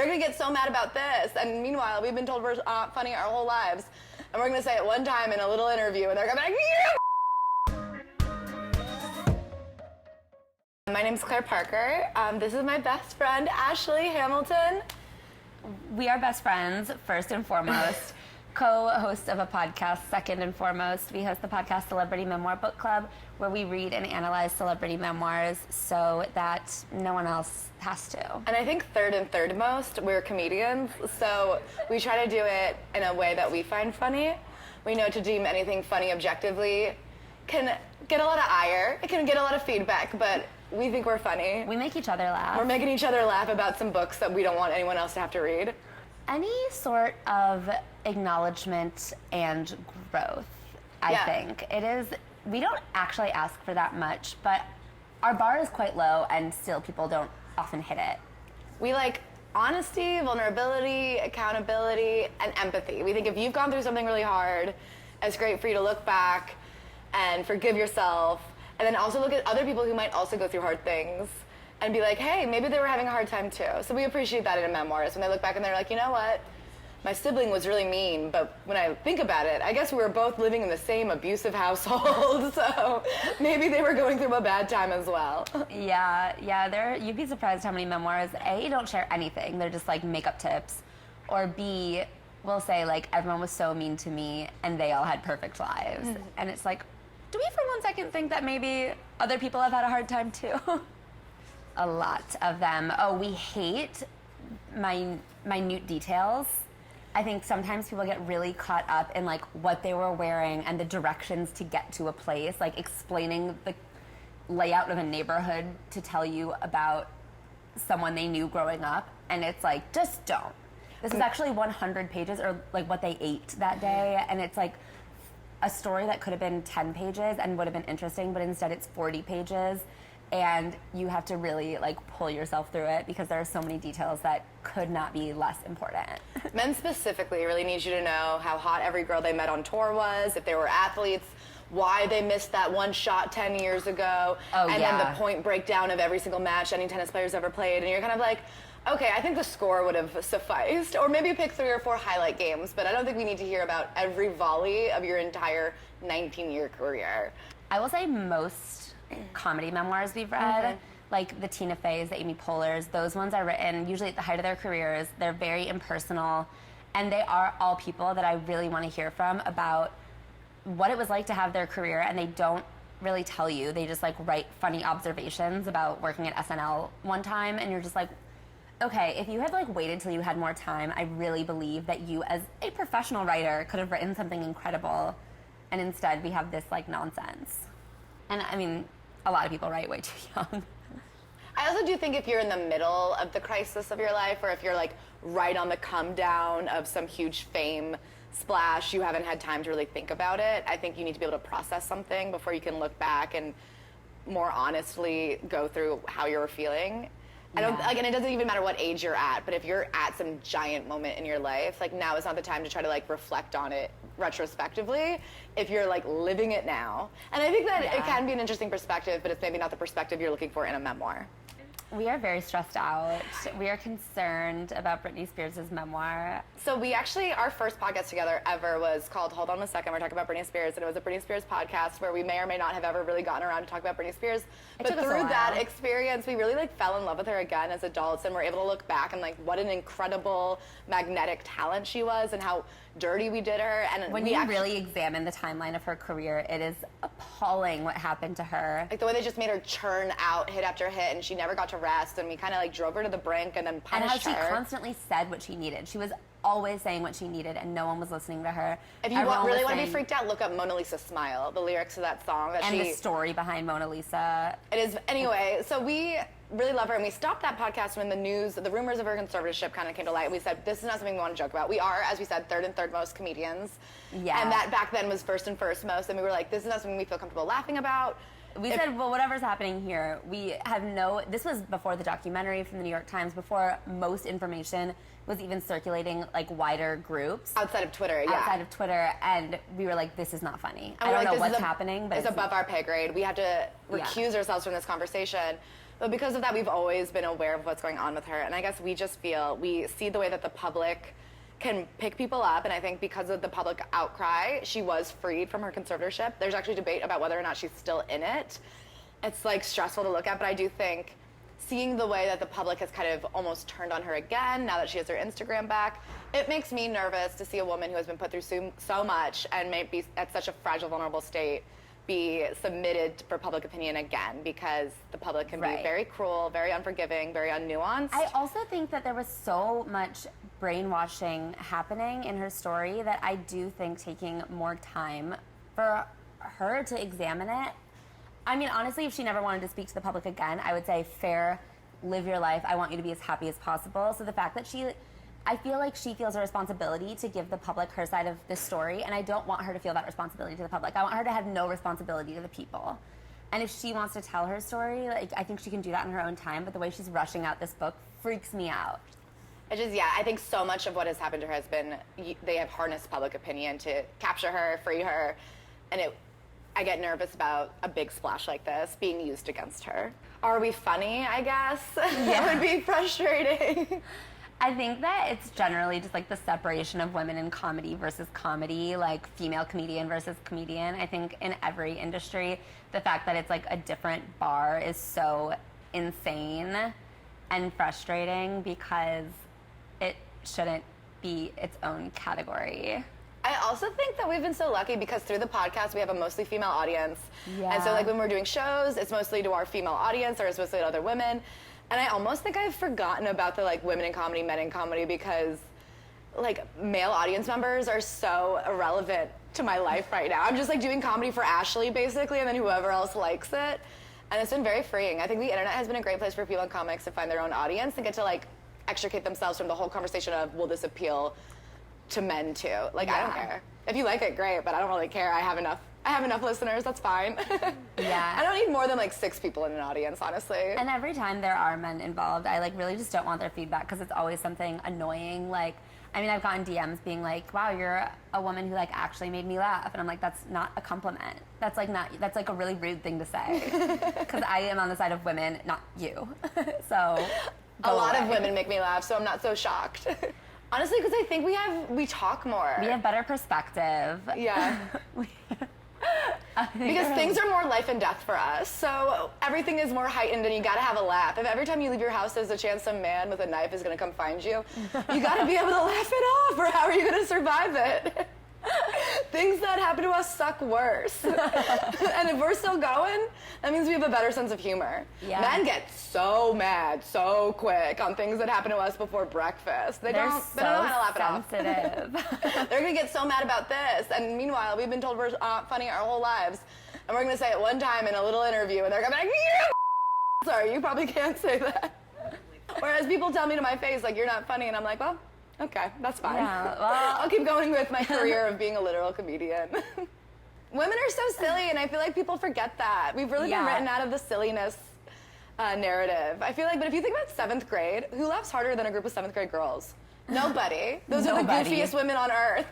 they're going to get so mad about this. And meanwhile, we've been told we're not funny our whole lives. And we're going to say it one time in a little interview, and they're going to be like, My name's Claire Parker. This is my best friend, Ashley Hamilton. We are best friends, first and foremost. Co-hosts of a podcast, second and foremost. We host the podcast Celebrity Memoir Book Club, where we read and analyze celebrity memoirs so that no one else has to. And I think third and third most, we're comedians, so we try to do it in a way that we find funny. We know to deem anything funny objectively can get a lot of ire, it can get a lot of feedback, but we think we're funny. We make each other laugh. We're making each other laugh about some books that we don't want anyone else to have to read. Any sort of acknowledgement and growth, I think. It is, we don't actually ask for that much, but our bar is quite low and still people don't often hit it. We like honesty, vulnerability, accountability, and empathy. We think if you've gone through something really hard, it's great for you to look back and forgive yourself, and then also look at other people who might also go through hard things and be like, hey, maybe they were having a hard time too. So we appreciate that in memoirs, when they look back and they're like, you know what? My sibling was really mean, but when I think about it, I guess we were both living in the same abusive household, so maybe they were going through a bad time as well. Yeah, you'd be surprised how many memoirs, A, don't share anything, they're just like makeup tips, or B, will say like, everyone was so mean to me and they all had perfect lives. And it's like, do we for one second think that maybe other people have had a hard time too? A lot of them. Oh, we hate minute details. I think sometimes people get really caught up in like what they were wearing and the directions to get to a place, like explaining the layout of a neighborhood to tell you about someone they knew growing up, and it's like, just don't. This is actually 100 pages, or like what they ate that day, and it's like a story that could have been 10 pages and would have been interesting, but instead it's 40 pages. And you have to really like pull yourself through it because there are so many details that could not be less important. Men specifically really need you to know how hot every girl they met on tour was, if they were athletes, why they missed that one shot 10 years ago, then the point breakdown of every single match any tennis player's ever played, and you're kind of like, okay, I think the score would have sufficed, or maybe pick 3 or 4 highlight games, but I don't think we need to hear about every volley of your entire 19-year career. I will say most comedy memoirs we've read, like the Tina Feys, the Amy Poehlers, those ones are written usually at the height of their careers. They're very impersonal, and they are all people that I really want to hear from about what it was like to have their career, and they don't really tell you. They just like write funny observations about working at SNL one time, and you're just like, okay, if you had like waited till you had more time, I really believe that you as a professional writer could have written something incredible, and instead we have this like nonsense. And I mean, a lot of people write way too young. I also do think if you're in the middle of the crisis of your life, or if you're like right on the come down of some huge fame splash, you haven't had time to really think about it. I think you need to be able to process something before you can look back and more honestly go through how you were feeling. I don't like, and it doesn't even matter what age you're at, but if you're at some giant moment in your life, like now is not the time to try to like reflect on it retrospectively if you're like living it now. And I think that it can be an interesting perspective, but it's maybe not the perspective you're looking for in a memoir. We are very stressed out. We are concerned about Britney Spears' memoir. So we actually, our first podcast together ever was called Hold On a Second, we're talking about Britney Spears, and it was a Britney Spears podcast where we may or may not have ever really gotten around to talk about Britney Spears. But through that experience, we really like fell in love with her again as adults, and we're able to look back and like what an incredible magnetic talent she was and how dirty we did her. And when you really examine the timeline of her career, it is appalling what happened to her. Like the way they just made her churn out hit after hit, and she never got to rest, and we kind of like drove her to the brink and then punished her. And how she constantly said what she needed. She was always saying what she needed, and no one was listening to her. If you really want to be freaked out, look up Mona Lisa Smile, the lyrics of that song. And the story behind Mona Lisa. It is, anyway, so we really love her, and we stopped that podcast when the rumors of her conservatorship kind of came to light. We said, this is not something we want to joke about. We are, as we said, third and third most comedians. Yeah. And that back then was first and first most, and we were like, this is not something we feel comfortable laughing about. We said, well, whatever's happening here, we have this was before the documentary from the New York Times, before most information was even circulating like wider groups. Outside of Twitter, and we were like, this is not funny. I don't know what's happening, but it's above our pay grade. We have to recuse ourselves from this conversation. But because of that, we've always been aware of what's going on with her. And I guess we see the way that the public can pick people up. And I think because of the public outcry, she was freed from her conservatorship. There's actually debate about whether or not she's still in it. It's like stressful to look at, but I do think seeing the way that the public has kind of almost turned on her again now that she has her Instagram back, it makes me nervous to see a woman who has been put through so much and may be at such a fragile, vulnerable state be submitted for public opinion again, because the public can be very cruel, very unforgiving, very unnuanced. I also think that there was so much brainwashing happening in her story that I do think taking more time for her to examine it. I mean, honestly, if she never wanted to speak to the public again, I would say, fair, live your life. I want you to be as happy as possible. So the fact that I feel like she feels a responsibility to give the public her side of the story, and I don't want her to feel that responsibility to the public. I want her to have no responsibility to the people. And if she wants to tell her story, like, I think she can do that in her own time, but the way she's rushing out this book freaks me out. I think so much of what has happened to her has been, they have harnessed public opinion to capture her, free her, and I get nervous about a big splash like this being used against her. Are we funny, I guess? That would be frustrating. I think that it's generally just like the separation of women in comedy versus comedy, like female comedian versus comedian. I think in every industry, the fact that it's like a different bar is so insane and frustrating because it shouldn't be its own category. I also think that we've been so lucky because through the podcast we have a mostly female audience. Yeah. And so like when we're doing shows, it's mostly to our female audience or it's mostly to other women. And I almost think I've forgotten about the like women in comedy, men in comedy, because like male audience members are so irrelevant to my life right now. I'm just like doing comedy for Ashley basically, and then whoever else likes it. And it's been very freeing. I think the internet has been a great place for female comics to find their own audience and get to like extricate themselves from the whole conversation of, will this appeal to men too? Like, I don't care. If you like it, great, but I don't really care. I have enough listeners, that's fine. Yeah. I don't need more than like 6 people in an audience, honestly. And every time there are men involved, I like really just don't want their feedback because it's always something annoying. Like, I mean, I've gotten DMs being like, wow, you're a woman who like actually made me laugh. And I'm like, that's not a compliment. That's like a really rude thing to say. Because I am on the side of women, not you. So a lot of women make me laugh, so I'm not so shocked. Honestly, because I think we talk more. We have better perspective. Yeah. Because things are more life and death for us, so everything is more heightened and you gotta have a laugh. If every time you leave your house there's a chance some man with a knife is gonna come find you, you gotta be able to laugh it off, or how are you gonna survive it? Things that happen to us suck worse. And if we're still going, that means we have a better sense of humor. Yeah. Men get so mad so quick on things that happen to us before breakfast. They don't know how to laugh it off. They're gonna get so mad about this, and meanwhile we've been told we're funny our whole lives, and we're gonna say it one time in a little interview and they're gonna be like, you sorry, you probably can't say that. Whereas people tell me to my face like, you're not funny, and I'm like, well, okay, that's fine. Yeah, well, I'll keep going with my career of being a literal comedian. Women are so silly, and I feel like people forget that. We've really been written out of the silliness narrative. I feel like, but if you think about 7th grade, who laughs harder than a group of 7th grade girls? Nobody. Those are the goofiest women on earth.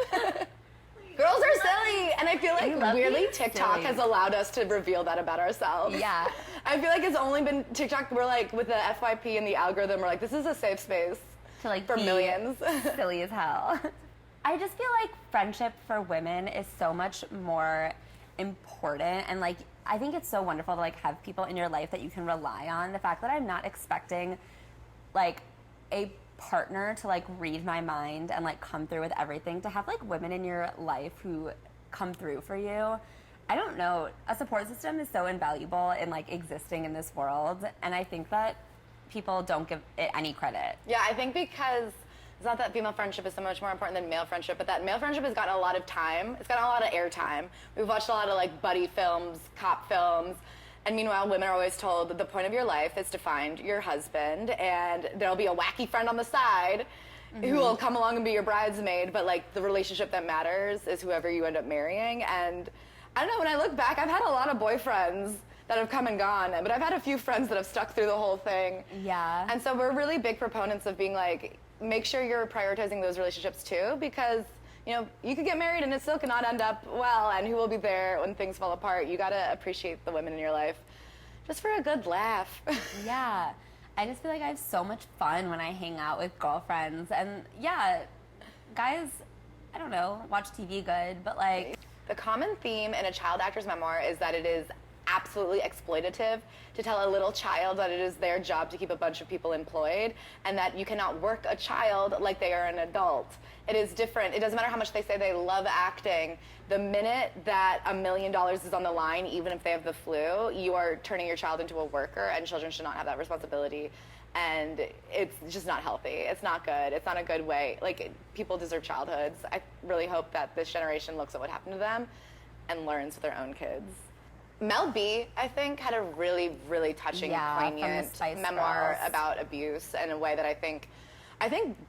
Girls are silly, and I feel like weirdly TikTok has allowed us to reveal that about ourselves. Yeah. I feel like it's only been TikTok, we're like, with the FYP and the algorithm, we're like, this is a safe space. To like for millions. Silly as hell. I just feel like friendship for women is so much more important, and like I think it's so wonderful to like have people in your life that you can rely on. The fact that I'm not expecting like a partner to like read my mind and like come through with everything, to have like women in your life who come through for you. I don't know, a support system is so invaluable in like existing in this world, and I think that people don't give it any credit. Yeah, I think because it's not that female friendship is so much more important than male friendship, but that male friendship has gotten a lot of time. It's gotten a lot of airtime. We've watched a lot of like buddy films, cop films, and meanwhile women are always told that the point of your life is to find your husband, and there'll be a wacky friend on the side who will come along and be your bridesmaid, but like the relationship that matters is whoever you end up marrying. And I don't know, when I look back, I've had a lot of boyfriends that have come and gone, but I've had a few friends that have stuck through the whole thing. Yeah. And so we're really big proponents of being like, make sure you're prioritizing those relationships too, because you know, you could get married and it still cannot end up well, and who will be there when things fall apart? You gotta appreciate the women in your life. just for a good laugh. Yeah. I just feel like I have so much fun when I hang out with girlfriends. And yeah, guys, I don't know, watch TV good, but like... The common theme in a child actor's memoir is that it is absolutely exploitative to tell a little child that it is their job to keep a bunch of people employed and that you cannot work a child like they are an adult. It is different. It doesn't matter how much they say they love acting. The minute that $1 million is on the line, even if they have the flu, you are turning your child into a worker, and children should not have that responsibility. And it's just not healthy. It's not good. It's not a good way. Like, people deserve childhoods. I really hope that this generation looks at what happened to them and learns with their own kids. Mel B, I think, had a really, really touching, poignant memoir about abuse in a way that I think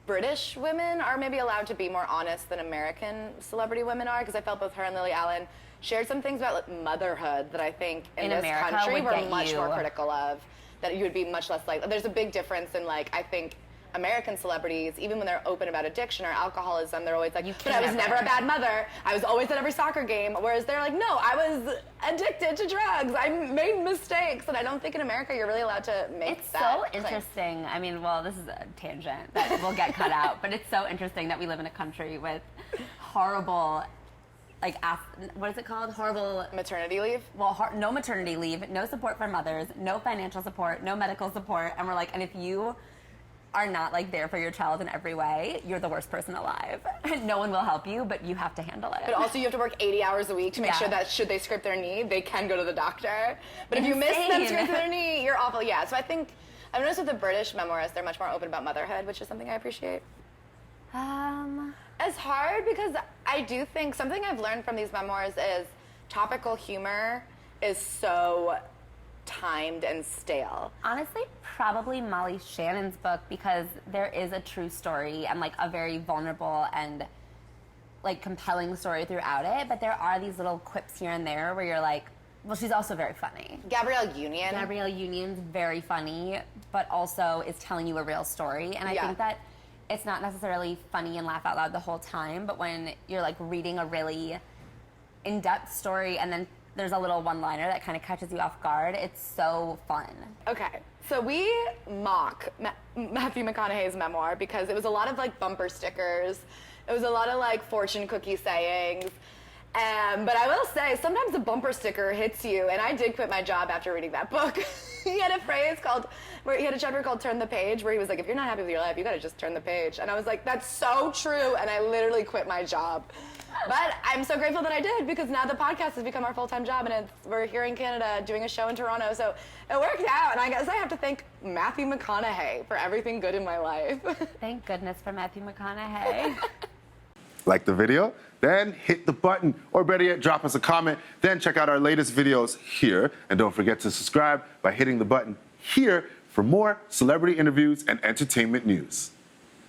British women are maybe allowed to be more honest than American celebrity women are, because I felt both her and Lily Allen shared some things about motherhood that I think in this America country would we're much more critical of, that you would be much less like. There's a big difference in, like, I think American celebrities, even when they're open about addiction or alcoholism, they're always like, but I was never a bad mother. I was always at every soccer game. Whereas they're like, no, I was addicted to drugs. I made mistakes. And I don't think in America you're really allowed to make It's that so claim. interesting. I mean, well, this is a tangent that will get cut out, but it's so interesting that we live in a country with horrible, like, what is it called? Horrible... Maternity leave? Well, no maternity leave, no support for mothers, no financial support, no medical support. And we're like, and if you are not, like, there for your child in every way, you're the worst person alive. No one will help you, but you have to handle it. But also you have to work 80 hours a week to make sure that should they scrape their knee, they can go to the doctor. But if you miss them scraping their knee, you're awful. Yeah, so I think, I've noticed with the British memoirists, they're much more open about motherhood, which is something I appreciate. It's hard because I do think something I've learned from these memoirs is topical humor is so timed and stale. Honestly, probably Molly Shannon's book, because there is a true story and, like, a very vulnerable and, like, compelling story throughout it, but there are these little quips here and there where you're like, well, she's also very funny. Gabrielle Union. Gabrielle Union's very funny, but also is telling you a real story, and I think that it's not necessarily funny and laugh out loud the whole time, but when you're, like, reading a really in-depth story and then there's a little one-liner that kind of catches you off guard, it's so fun. Okay, so we mock Matthew McConaughey's memoir because it was a lot of, like, bumper stickers. It was a lot of, like, fortune cookie sayings. But I will say, sometimes a bumper sticker hits you, and I did quit my job after reading that book. He had a phrase where he had a chapter called Turn the Page, where he was like, if you're not happy with your life, you gotta just turn the page. And I was like, that's so true, and I literally quit my job. But I'm so grateful that I did, because now the podcast has become our full-time job, and we're here in Canada doing a show in Toronto, so it worked out, and I guess I have to thank Matthew McConaughey for everything good in my life. Thank goodness for Matthew McConaughey. Like the video? Then hit the button, or better yet, drop us a comment. Then check out our latest videos here, and don't forget to subscribe by hitting the button here for more celebrity interviews and entertainment news.